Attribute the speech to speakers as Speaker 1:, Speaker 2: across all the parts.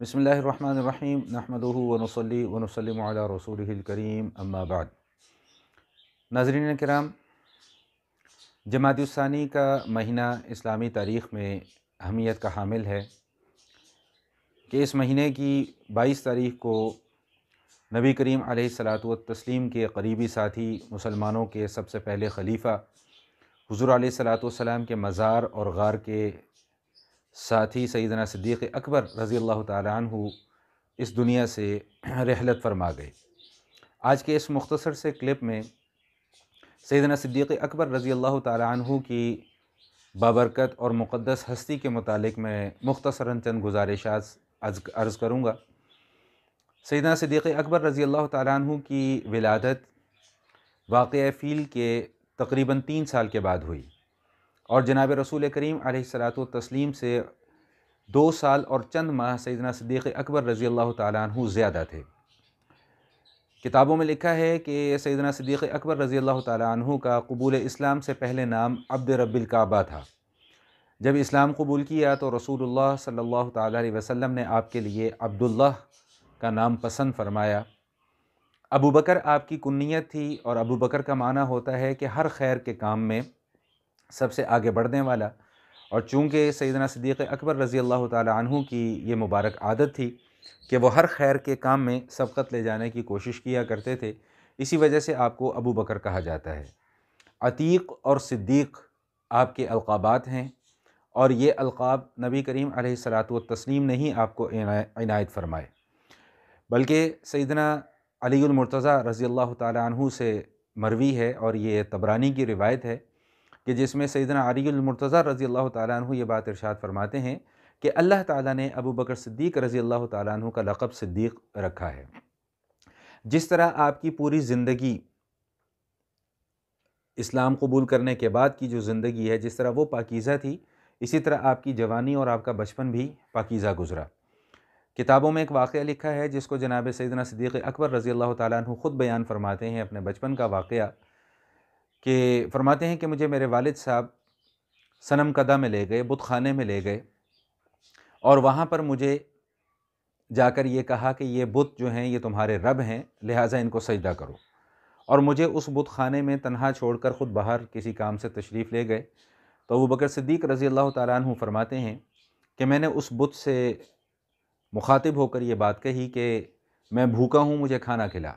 Speaker 1: بسم اللہ الرحمن الرحیم نحمدہ ونصلی ونسلم علی رسولہ الکریم اما بعد۔ ناظرین کرام، جمادی الثانی کا مہینہ اسلامی تاریخ میں اہمیت کا حامل ہے کہ اس مہینے کی 22 تاریخ کو نبی کریم علیہ الصلاۃ والتسلیم کے قریبی ساتھی، مسلمانوں کے سب سے پہلے خلیفہ حضور علیہ الصلاۃ والسلام کے مزار اور غار کے ساتھی سیدنا صدیق اکبر رضی اللہ تعالیٰ عنہ اس دنیا سے رحلت فرما گئے۔ آج کے اس مختصر سے کلپ میں سیدنا صدیق اکبر رضی اللہ تعالیٰ عنہ کی بابرکت اور مقدس ہستی کے متعلق میں مختصراً چند گزارشات عرض کروں گا۔ سیدنا صدیق اکبر رضی اللہ تعالیٰ عنہ کی ولادت واقعہ فیل کے تقریباً 3 سال کے بعد ہوئی، اور جناب رسول کریم علیہ الصلاۃ والتسلیم سے 2 سال اور چند ماہ سیدنا صدیق اکبر رضی اللہ تعالیٰ عنہ زیادہ تھے۔ کتابوں میں لکھا ہے کہ سیدنا صدیق اکبر رضی اللہ تعالیٰ عنہ کا قبول اسلام سے پہلے نام عبد رب الکعبہ تھا۔ جب اسلام قبول کیا تو رسول اللہ صلی اللہ تعالیٰ علیہ وسلم نے آپ کے لیے عبداللہ کا نام پسند فرمایا۔ ابو بکر آپ کی کنیت تھی، اور ابو بکر کا معنی ہوتا ہے کہ ہر خیر کے کام میں سب سے آگے بڑھنے والا، اور چونکہ سیدنا صدیق اکبر رضی اللہ تعالیٰ عنہ کی یہ مبارک عادت تھی کہ وہ ہر خیر کے کام میں سبقت لے جانے کی کوشش کیا کرتے تھے، اسی وجہ سے آپ کو ابو بکر کہا جاتا ہے۔ عتیق اور صدیق آپ کے القابات ہیں، اور یہ القاب نبی کریم علیہ الصلاۃ والتسلیم نے ہی آپ کو عنایت فرمائے، بلکہ سیدنا علی المرتضیٰ رضی اللہ تعالیٰ عنہ سے مروی ہے، اور یہ طبرانی کی روایت ہے کہ جس میں سیدنا علی المرتضیٰ رضی اللہ تعالیٰ عنہ یہ بات ارشاد فرماتے ہیں کہ اللہ تعالیٰ نے ابو بکر صدیق رضی اللہ تعالیٰ عنہ کا لقب صدیق رکھا ہے۔ جس طرح آپ کی پوری زندگی اسلام قبول کرنے کے بعد کی جو زندگی ہے، جس طرح وہ پاکیزہ تھی، اسی طرح آپ کی جوانی اور آپ کا بچپن بھی پاکیزہ گزرا۔ کتابوں میں ایک واقعہ لکھا ہے جس کو جناب سیدنا صدیق اکبر رضی اللہ تعالیٰ عنہ خود بیان فرماتے ہیں، اپنے بچپن کا واقعہ، کہ فرماتے ہیں کہ مجھے میرے والد صاحب صنم کدہ میں لے گئے، بت خانے میں لے گئے، اور وہاں پر مجھے جا کر یہ کہا کہ یہ بت جو ہیں یہ تمہارے رب ہیں، لہٰذا ان کو سجدہ کرو، اور مجھے اس بت خانے میں تنہا چھوڑ کر خود باہر کسی کام سے تشریف لے گئے۔ تو ابو بکر صدیق رضی اللہ تعالیٰ عنہ فرماتے ہیں کہ میں نے اس بت سے مخاطب ہو کر یہ بات کہی کہ میں بھوکا ہوں، مجھے کھانا کھلا۔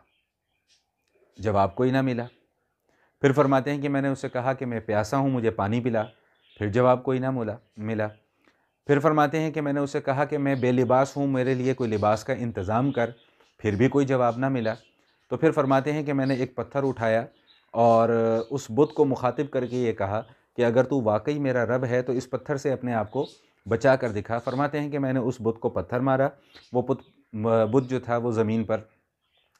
Speaker 1: جواب کوئی نہ ملا۔ پھر فرماتے ہیں کہ میں نے اسے کہا کہ میں پیاسا ہوں، مجھے پانی پلا، پھر جواب کوئی نہ ملا۔ پھر فرماتے ہیں کہ میں نے اسے کہا کہ میں بے لباس ہوں، میرے لیے کوئی لباس کا انتظام کر، پھر بھی کوئی جواب نہ ملا۔ تو پھر فرماتے ہیں کہ میں نے ایک پتھر اٹھایا اور اس بت کو مخاطب کر کے یہ کہا کہ اگر تو واقعی میرا رب ہے تو اس پتھر سے اپنے آپ کو بچا کر دکھا۔ فرماتے ہیں کہ میں نے اس بت کو پتھر مارا، وہ بت جو تھا وہ زمین پر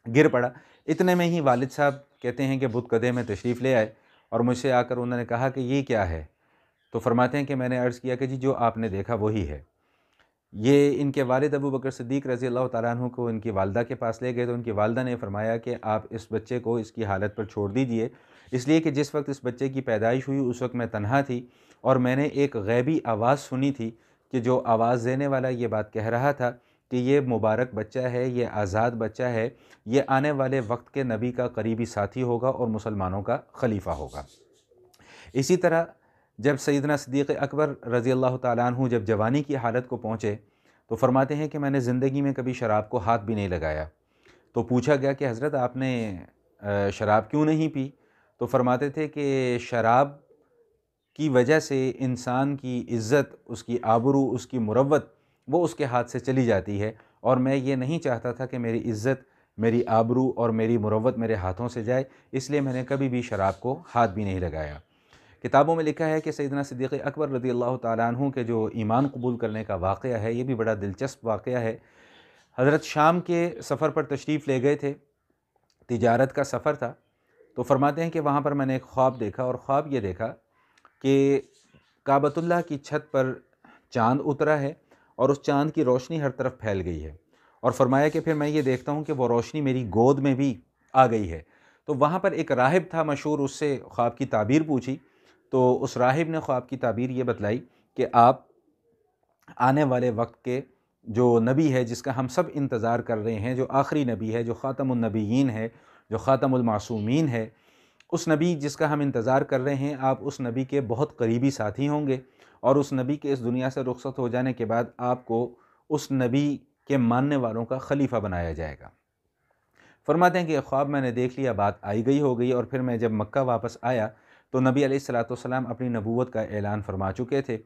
Speaker 1: گر پڑا۔ اتنے میں ہی والد صاحب کہتے ہیں کہ بت کدے میں تشریف لے آئے، اور مجھ سے آ کر انہوں نے کہا کہ یہ کیا ہے؟ تو فرماتے ہیں کہ میں نے عرض کیا کہ جی جو آپ نے دیکھا وہی ہے۔ یہ ان کے والد ابو بکر صدیق رضی اللہ تعالیٰ عنہ کو ان کی والدہ کے پاس لے گئے، تو ان کی والدہ نے فرمایا کہ آپ اس بچے کو اس کی حالت پر چھوڑ دیجئے، اس لیے کہ جس وقت اس بچے کی پیدائش ہوئی اس وقت میں تنہا تھی، اور میں نے ایک غیبی آواز سنی تھی کہ جو آواز دینے والا یہ بات کہہ رہا تھا کہ یہ مبارک بچہ ہے، یہ آزاد بچہ ہے، یہ آنے والے وقت کے نبی کا قریبی ساتھی ہوگا اور مسلمانوں کا خلیفہ ہوگا۔ اسی طرح جب سیدنا صدیق اکبر رضی اللہ تعالیٰ عنہ جب جوانی کی حالت کو پہنچے تو فرماتے ہیں کہ میں نے زندگی میں کبھی شراب کو ہاتھ بھی نہیں لگایا۔ تو پوچھا گیا کہ حضرت آپ نے شراب کیوں نہیں پی؟ تو فرماتے تھے کہ شراب کی وجہ سے انسان کی عزت، اس کی آبرو، اس کی مروت وہ اس کے ہاتھ سے چلی جاتی ہے، اور میں یہ نہیں چاہتا تھا کہ میری عزت، میری آبرو اور میری مروت میرے ہاتھوں سے جائے، اس لیے میں نے کبھی بھی شراب کو ہاتھ بھی نہیں لگایا۔ کتابوں میں لکھا ہے کہ سیدنا صدیق اکبر رضی اللہ تعالیٰ عنہ کے جو ایمان قبول کرنے کا واقعہ ہے یہ بھی بڑا دلچسپ واقعہ ہے۔ حضرت شام کے سفر پر تشریف لے گئے تھے، تجارت کا سفر تھا، تو فرماتے ہیں کہ وہاں پر میں نے ایک خواب دیکھا، اور خواب یہ دیکھا کہ کعبۃ اللہ کی چھت پر چاند اترا ہے، اور اس چاند کی روشنی ہر طرف پھیل گئی ہے، اور فرمایا کہ پھر میں یہ دیکھتا ہوں کہ وہ روشنی میری گود میں بھی آ گئی ہے۔ تو وہاں پر ایک راہب تھا مشہور، اس سے خواب کی تعبیر پوچھی، تو اس راہب نے خواب کی تعبیر یہ بتلائی کہ آپ آنے والے وقت کے جو نبی ہے جس کا ہم سب انتظار کر رہے ہیں، جو آخری نبی ہے، جو خاتم النبیین ہے، جو خاتم المعصومین ہے، اس نبی جس کا ہم انتظار کر رہے ہیں، آپ اس نبی کے بہت قریبی ساتھی ہوں گے، اور اس نبی کے اس دنیا سے رخصت ہو جانے کے بعد آپ کو اس نبی کے ماننے والوں کا خلیفہ بنایا جائے گا۔ فرماتے ہیں کہ خواب میں نے دیکھ لیا، بات آئی گئی ہو گئی، اور پھر میں جب مکہ واپس آیا تو نبی علیہ الصلوۃ والسلام اپنی نبوت کا اعلان فرما چکے تھے۔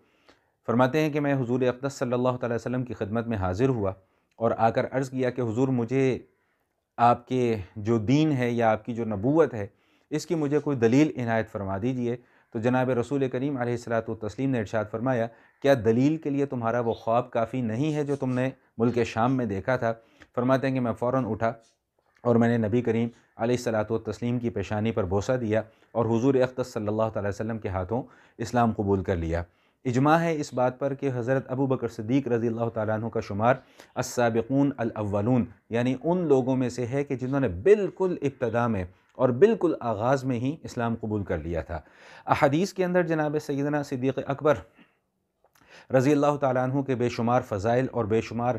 Speaker 1: فرماتے ہیں کہ میں حضور اقدس صلی اللہ تعالی وسلم کی خدمت میں حاضر ہوا اور آ کر عرض کیا کہ حضور، مجھے آپ کے جو دین ہے یا آپ کی جو نبوت ہے اس کی مجھے کوئی دلیل عنایت فرما دیجئے۔ تو جناب رسول کریم علیہ الصلوۃ والتسلیم نے ارشاد فرمایا، کیا دلیل کے لیے تمہارا وہ خواب کافی نہیں ہے جو تم نے ملک شام میں دیکھا تھا؟ فرماتے ہیں کہ میں فوراً اٹھا اور میں نے نبی کریم علیہ الصلوۃ والتسلیم کی پیشانی پر بوسہ دیا اور حضور اقدس صلی اللہ تعالی وسلم کے ہاتھوں اسلام قبول کر لیا۔ اجماع ہے اس بات پر کہ حضرت ابو بکر صدیق رضی اللہ تعالیٰ عنہ کا شمار السابقون الاولون، یعنی ان لوگوں میں سے ہے کہ جنہوں نے بالکل ابتدا میں اور بالکل آغاز میں ہی اسلام قبول کر لیا تھا۔ احادیث کے اندر جناب سیدنا صدیق اکبر رضی اللہ تعالیٰ عنہ کے بے شمار فضائل اور بے شمار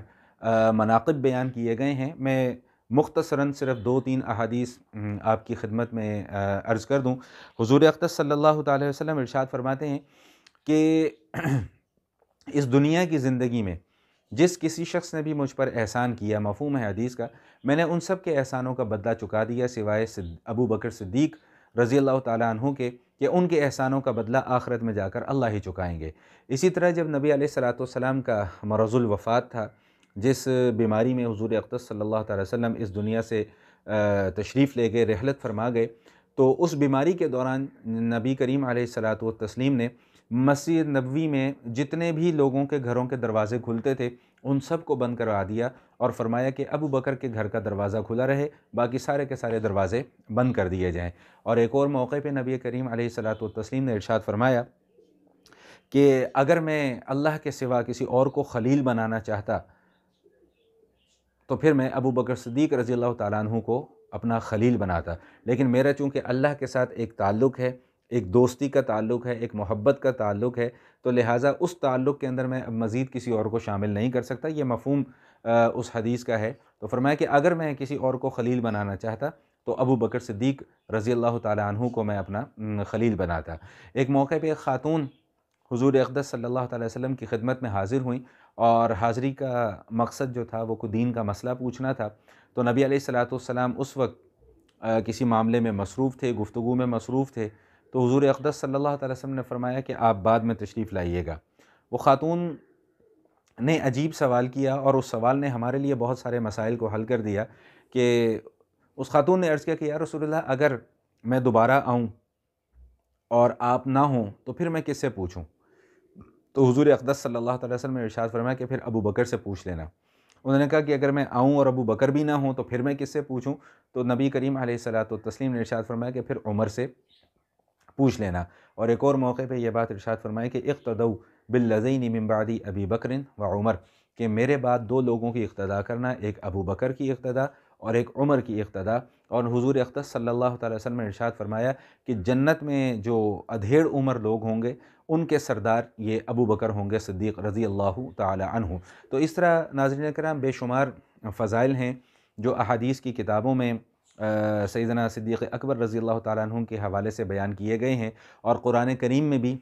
Speaker 1: مناقب بیان کیے گئے ہیں۔ میں مختصراً صرف 2-3 احادیث آپ کی خدمت میں عرض کر دوں۔ حضور اقدس صلی اللہ تعالی وسلم ارشاد فرماتے ہیں کہ اس دنیا کی زندگی میں جس کسی شخص نے بھی مجھ پر احسان کیا، مفہوم ہے حدیث کا، میں نے ان سب کے احسانوں کا بدلہ چکا دیا سوائے ابو بکر صدیق رضی اللہ تعالیٰ عنہ کے، کہ ان کے احسانوں کا بدلہ آخرت میں جا کر اللہ ہی چکائیں گے۔ اسی طرح جب نبی علیہ الصلوۃ والسلام کا مرض الوفات تھا، جس بیماری میں حضور اقدس صلی اللہ تعالی وسلم اس دنیا سے تشریف لے گئے، رحلت فرما گئے، تو اس بیماری کے دوران نبی کریم علیہ الصلوۃ والتسلیم نے مسجد نبوی میں جتنے بھی لوگوں کے گھروں کے دروازے کھلتے تھے ان سب کو بند کروا دیا اور فرمایا کہ ابو بکر کے گھر کا دروازہ کھلا رہے، باقی سارے کے سارے دروازے بند کر دیے جائیں۔ اور ایک اور موقع پہ نبی کریم علیہ الصلوۃ والتسلیم نے ارشاد فرمایا کہ اگر میں اللہ کے سوا کسی اور کو خلیل بنانا چاہتا تو پھر میں ابو بکر صدیق رضی اللہ تعالیٰ عنہ کو اپنا خلیل بناتا، لیکن میرا چونکہ اللہ کے ساتھ ایک تعلق ہے، ایک دوستی کا تعلق ہے، ایک محبت کا تعلق ہے، تو لہٰذا اس تعلق کے اندر میں اب مزید کسی اور کو شامل نہیں کر سکتا۔ یہ مفہوم اس حدیث کا ہے۔ تو فرمایا کہ اگر میں کسی اور کو خلیل بنانا چاہتا تو ابو بکر صدیق رضی اللہ تعالیٰ عنہ کو میں اپنا خلیل بناتا۔ ایک موقع پہ ایک خاتون حضور اقدس صلی اللہ تعالی وسلم کی خدمت میں حاضر ہوئیں، اور حاضری کا مقصد جو تھا وہ کوئی دین کا مسئلہ پوچھنا تھا۔ تو نبی علیہ الصلوۃ والسلام اس وقت کسی معاملے میں مصروف تھے، گفتگو میں مصروف تھے، تو حضور اقدس صلی اللہ تعالی وسلم نے فرمایا کہ آپ بعد میں تشریف لائیے گا۔ وہ خاتون نے عجیب سوال کیا اور اس سوال نے ہمارے لیے بہت سارے مسائل کو حل کر دیا، کہ اس خاتون نے عرض کیا کہ یا رسول اللہ، اگر میں دوبارہ آؤں اور آپ نہ ہوں تو پھر میں کس سے پوچھوں؟ تو حضور اقدس صلی اللہ تعالی وسلم نے ارشاد فرمایا کہ پھر ابو بکر سے پوچھ لینا۔ انہوں نے کہا کہ اگر میں آؤں اور ابو بکر بھی نہ ہوں تو پھر میں کس سے پوچھوں؟ تو نبی کریم علیہ الصلوۃ والتسلیم نے ارشاد فرمایا کہ پھر عمر سے پوچھ لینا۔ اور ایک اور موقع پہ یہ بات ارشاد فرمائی کہ اقتدوا بالذین من بعد ابی بکر و عمر، کہ میرے بعد 2 لوگوں کی اقتداء کرنا، ایک ابو بکر کی اقتداء اور ایک عمر کی اقتداء۔ اور حضور اقدس صلی اللہ تعالی وسلم نے ارشاد فرمایا کہ جنت میں جو ادھیڑ عمر لوگ ہوں گے ان کے سردار یہ ابو بکر ہوں گے صدیق رضی اللہ تعالی عنہ۔ تو اس طرح ناظرین کرام بے شمار فضائل ہیں جو احادیث کی کتابوں میں سیدنا صدیق اکبر رضی اللہ تعالیٰ عنہ کے حوالے سے بیان کیے گئے ہیں، اور قرآن کریم میں بھی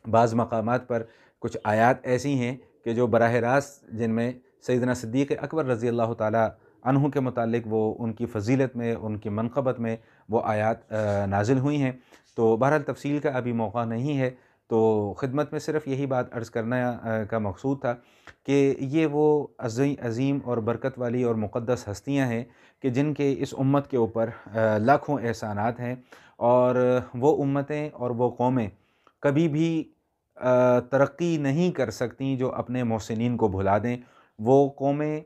Speaker 1: بعض مقامات پر کچھ آیات ایسی ہیں کہ جو براہ راست جن میں سیدنا صدیق اکبر رضی اللہ تعالیٰ عنہ کے متعلق وہ ان کی فضیلت میں، ان کی منقبت میں وہ آیات نازل ہوئی ہیں۔ تو بہرحال تفصیل کا ابھی موقع نہیں ہے، تو خدمت میں صرف یہی بات عرض کرنا کا مقصود تھا کہ یہ وہ عظیم اور برکت والی اور مقدس ہستیاں ہیں کہ جن کے اس امت کے اوپر لاکھوں احسانات ہیں، اور وہ امتیں اور وہ قومیں کبھی بھی ترقی نہیں کر سکتیں جو اپنے محسنین کو بھلا دیں۔ وہ قومیں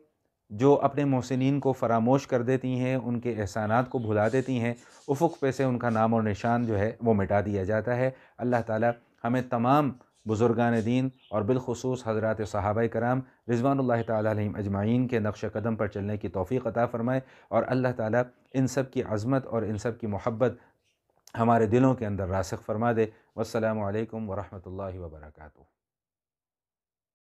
Speaker 1: جو اپنے محسنین کو فراموش کر دیتی ہیں، ان کے احسانات کو بھلا دیتی ہیں، افق پہ سے ان کا نام اور نشان جو ہے وہ مٹا دیا جاتا ہے۔ اللہ تعالیٰ ہمیں تمام بزرگان دین اور بالخصوص حضرات صحابہ کرام رضوان اللہ تعالیٰ علیہم اجمعین کے نقش قدم پر چلنے کی توفیق عطا فرمائے، اور اللہ تعالیٰ ان سب کی عظمت اور ان سب کی محبت ہمارے دلوں کے اندر راسخ فرما دے۔ والسلام علیکم ورحمۃ اللہ وبرکاتہ۔